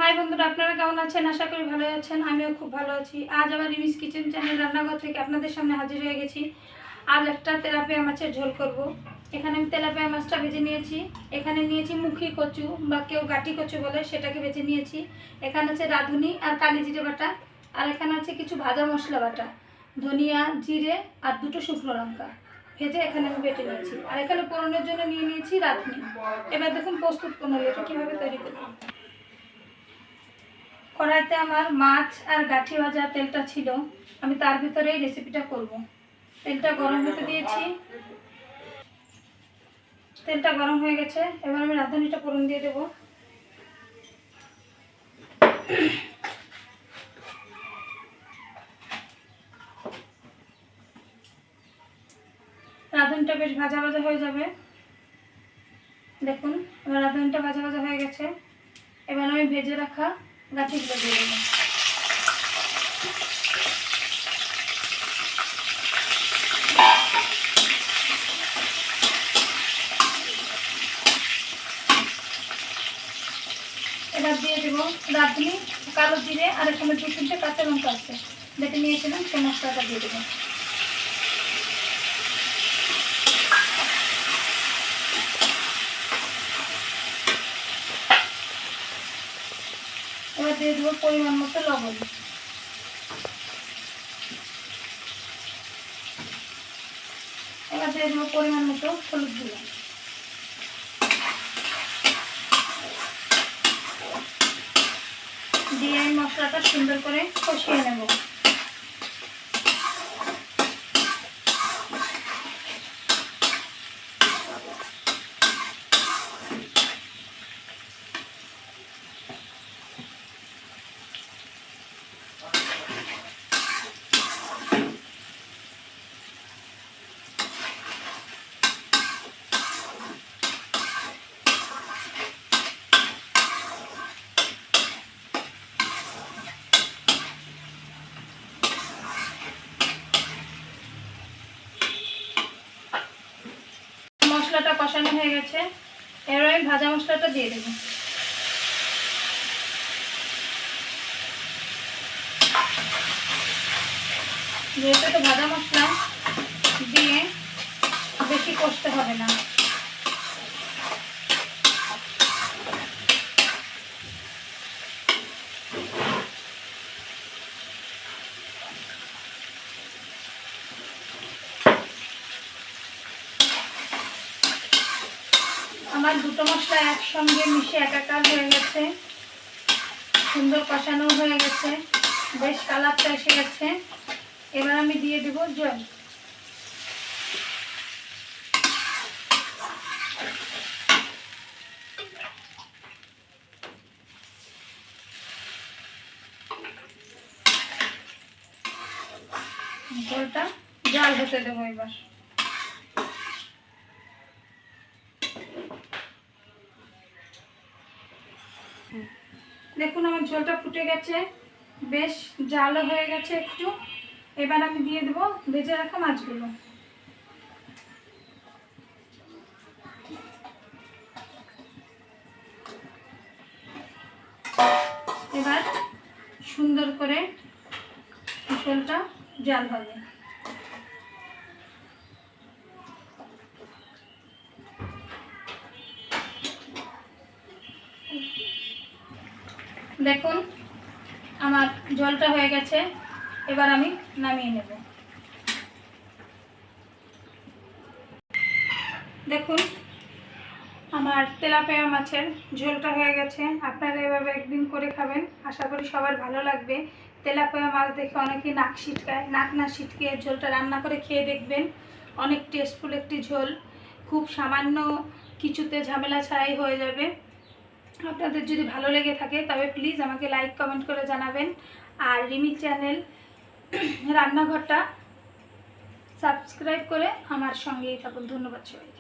High বন্ধুরা, আপনারা কেমন আছেন? আশা করি ভালো আছেন। আমিও খুব ভালো আছি। আজ আবার রিমিস কিচেন চ্যানেল রান্নাঘর থেকে আপনাদের সামনে হাজির হয়ে গেছি। আজ একটা তেলাপিয়া মাছের ঝোল করব। এখানে আমি তেলাপিয়া মাছটা ভেজে নিয়েছি। এখানে নিয়েছি মুখী কচু বা কেউ গাটি কচু বলে, সেটাকে ভেজে নিয়েছি। এখানে আছে রাঁধুনি আর কালি জিরে বাটা, আর এখানে আছে কিছু ভাজা মশলা বাটা, ধনিয়া, জিরে আর দুটো শুকনো লঙ্কা ভেজে এখানে আমি বেটে নিয়েছি। আর এখানে পোড়নের জন্য নিয়ে নিয়েছি রাঁধুনি। এবার দেখুন প্রস্তুত প্রণালী, এটা কীভাবে তৈরি করব। কড়াইতে আমার মাছ আর গাঠি ভাজা তেলটা ছিল, আমি তার ভিতরে এই রেসিপিটা করব। তেলটা গরম হতে দিয়েছি, তেলটা গরম হয়ে গেছে। এবার আমি রাঁধুনিটা ফোড়ন দিয়ে দেব। রাঁধুনিটা বেশ ভাজা ভাজা হয়ে যাবে। দেখুন আমার রাঁধুনিটা ভাজা ভাজা হয়ে গেছে। এবার আমি ভেজে রাখা গাঠিগুলো দিয়ে দেবো। এবার দিয়ে দেবো রাঁধুনি, কালো জিরে আর এখানে 2-3টে কাঁচা লঙ্কা আছে যেটা নিয়েছিলাম, সেই মশলাটা দিয়ে দেবো। এবার দিয়ে দেবো পরিমাণ মতো লবণ। এবার দিয়ে দেবো পরিমাণ মতো হলুদ গুঁড়ো। দিয়ে এই মশলাটা সুন্দর করে কষিয়ে নেব। মশলাটা কষানো হয়ে গেছে, এবার আমি ভাজা মশলাটা দিয়ে দেব। যেহেতু এটা ভাজা মশলা, দিয়ে বেশি কষতে হবে না। আমার দুটো মশলা একসঙ্গে মিশে একাকার হয়ে গেছে, সুন্দর কষানো হয়ে গেছে, বেশ কালারটা এসে গেছে। এবার আমি দিয়ে দেব জল। জলটা জাল হতে দেবো। এবার দেখুন আমার ঝোলটা ফুটে গেছে, বেশ জালও হয়ে গেছে একটু। এবার আমি দিয়ে দেবো ভেজে রাখা মাছগুলো। এবার সুন্দর করে ঝোলটা জাল হবে। দেখুন আমার ঝোলটা হয়ে গেছে, এবার আমি নামিয়ে নেব। দেখুন আমার তেলাপিয়া মাছের ঝোলটা হয়ে গেছে। আপনারা এভাবে একদিন করে খাবেন, আশা করি সবার ভালো লাগবে। তেলাপিয়া মাছ দেখে অনেকেই নাক ছিটকায়, নাক না ছিটকে ঝোলটা রান্না করে খেয়ে দেখবেন। অনেক টেস্টফুল একটি ঝোল, খুব সামান্য কিছুতে ঝামেলা ছাড়াই হয়ে যাবে। আপনাদের যদি ভালো লেগে থাকে তবে প্লিজ আমাকে লাইক কমেন্ট করে জানাবেন। আর রিমি চ্যানেল রান্নাঘরটা সাবস্ক্রাইব করে আমার সঙ্গেই থাকুন। ধন্যবাদ সবাইকে।